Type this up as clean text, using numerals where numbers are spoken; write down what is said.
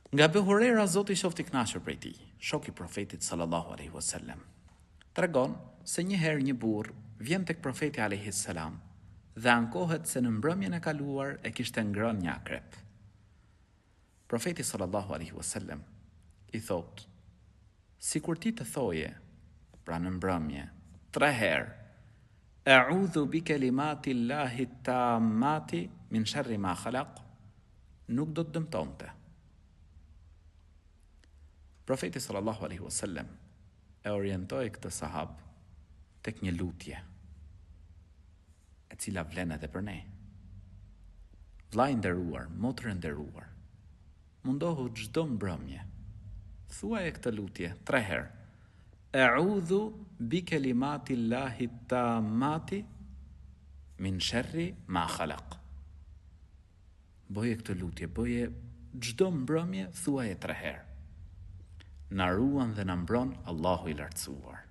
Nga Abu Huraira, Zoti qoftë i kënaqur prej tij, shoku i profetit sallallahu alaihi wasallam, tregon se një herë një burr vjen tek profeti alaihi salam dhe ankohet se në mbrëmjen e kaluar e kishte ngrënë një akrep. Profeti sallallahu alaihi wasallam i thot: sikur ti të thoje, pra në mbrëmje, 3 herë, A'udhu bi kalimati Llahi tammati min sharri ma khalaq, nuk do të dëmtonte. Profeti sallallahu alaihi wasallam e orientoi këtë sahab tek një lutje, e cila vlen edhe për ne. Vllai i nderuar, motrë e nderuar, mundohu çdo mbrëmje, thuaje këtë lutje 3 herë. A'udhu bi kalimati Llahi tammati min sharri ma khalaq. Boje këtë lutje, boje çdo mbrëmje, thuaje 3 herë. Na ruan dhe na mbron Allahu i lartësuar.